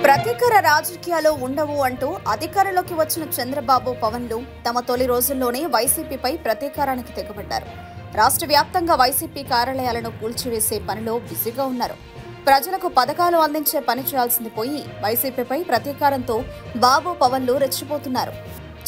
ప్రతీకార రాజకీయాలు ఉండవు అంటూ అధికారంలోకి వచ్చిన చంద్రబాబు పవన్లు తమ తొలి రోజుల్లోనే వైసీపీపై ప్రతీకారానికి తెగబడ్డారు. రాష్ట్ర వ్యాప్తంగా వైసీపీ కార్యాలయాలను కూల్చివేసే పనిలో బిజీగా ఉన్నారు. ప్రజలకు పథకాలు అందించే పని చేయాల్సింది పోయి వైసీపీపై ప్రతీకారంతో బాబు పవన్లు రెచ్చిపోతున్నారు.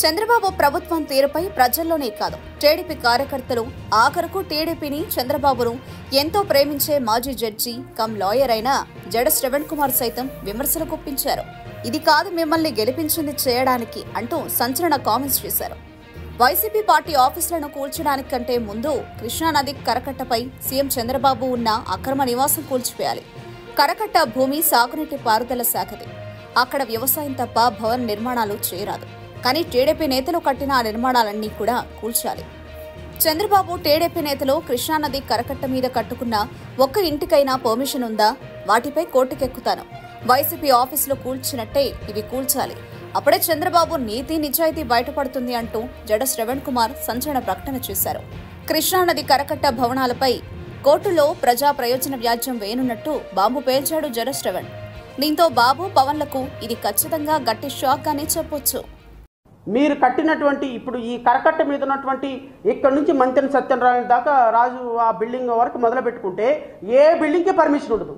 చంద్రబాబు ప్రభుత్వం తీరుపై ప్రజల్లోనే కాదు, టీడీపీ కార్యకర్తలు, ఆఖరకు టీడీపీని, చంద్రబాబును ఎంతో ప్రేమించే మాజీ జడ్జి కమ్ లాయర్ అయిన జడ శ్రవణ్ కుమార్ సైతం విమర్శలు గుప్పించారు. ఇది కాదు మిమ్మల్ని గెలిపించింది చేయడానికి అంటూ సంచలన కామెంట్స్ చేశారు. వైసీపీ పార్టీ ఆఫీసులను కూల్చడానికి కంటే ముందు కృష్ణానది కరకట్టపై సీఎం చంద్రబాబు ఉన్న అక్రమ నివాసం కూల్చివేయాలి. కరకట్ట భూమి సాగునీటి పారుదల శాఖది. అక్కడ వ్యవసాయం తప్ప భవన నిర్మాణాలు చేయరాదు. కానీ టీడీపీ నేతలు కట్టిన ఆ నిర్మాణాలన్నీ కూడా కూల్చాలి. చంద్రబాబు టీడీపీ నేతలు కృష్ణానది కరకట్ట మీద కట్టుకున్న ఒక్క ఇంటికైనా పర్మిషన్ ఉందా? వాటిపై కోర్టుకెక్కుతాను. వైసీపీ ఆఫీసులు కూల్చినట్టే ఇవి కూల్చాలి. అప్పుడే చంద్రబాబు నీతి నిజాయితీ బయటపడుతుంది అంటూ జడ శ్రవణ్ కుమార్ సంచలన ప్రకటన చేశారు. కృష్ణానది కరకట్ట భవనాలపై కోర్టులో ప్రజా ప్రయోజన వ్యాజ్యం వేయనున్నట్టు బాంబు పేల్చాడు జడ శ్రవణ్. దీంతో బాబు పవన్లకు ఇది ఖచ్చితంగా గట్టి షాక్ గానే చెప్పొచ్చు. మీరు కట్టినటువంటి ఇప్పుడు ఈ కరకట్ట మీద ఉన్నటువంటి ఇక్కడ నుంచి మంతెన సత్యనారాయణ దాకా రాజు ఆ బిల్డింగ్ వరకు మొదలు పెట్టుకుంటే ఏ బిల్డింగ్కి పర్మిషన్ ఉండదు.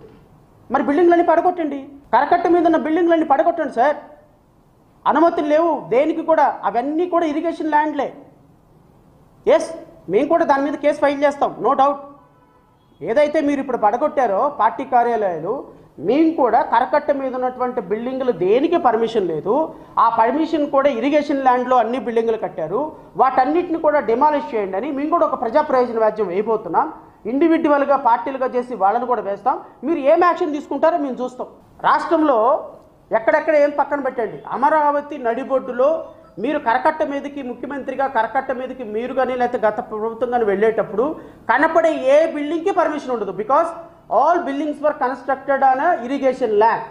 మరి బిల్డింగ్లన్నీ పడగొట్టండి, కరకట్ట మీద ఉన్న బిల్డింగ్లన్నీ పడగొట్టండి సార్. అనుమతులు లేవు దేనికి కూడా, అవన్నీ కూడా ఇరిగేషన్ ల్యాండ్లే. ఎస్, మేము కూడా దాని మీద కేసు ఫైల్ చేస్తాం, నో డౌట్. ఏదైతే మీరు ఇప్పుడు పడగొట్టారో పార్టీ కార్యాలయాలు, మేము కూడా కరకట్ట మీద ఉన్నటువంటి బిల్డింగులు దేనికి పర్మిషన్ లేదు. ఆ పర్మిషన్ కూడా ఇరిగేషన్ ల్యాండ్లో అన్ని బిల్డింగులు కట్టారు, వాటన్నిటిని కూడా డిమాలిష్ చేయండి అని మేము కూడా ఒక ప్రజా ప్రయోజన వ్యాజ్యం వేయబోతున్నాం. ఇండివిజువల్గా పార్టీలుగా చేసి వాళ్ళని కూడా వేస్తాం. మీరు ఏం యాక్షన్ తీసుకుంటారో మేము చూస్తాం. రాష్ట్రంలో ఎక్కడెక్కడ ఏం పక్కన పెట్టండి, అమరావతి నడిబొడ్డులో మీరు కరకట్ట మీదకి ముఖ్యమంత్రిగా కరకట్ట మీదకి మీరు కానీ లేకపోతే గత ప్రభుత్వం కానీ వెళ్ళేటప్పుడు కనపడే ఏ బిల్డింగ్కి పర్మిషన్ ఉండదు. Because all buildings were constructed on irrigation land.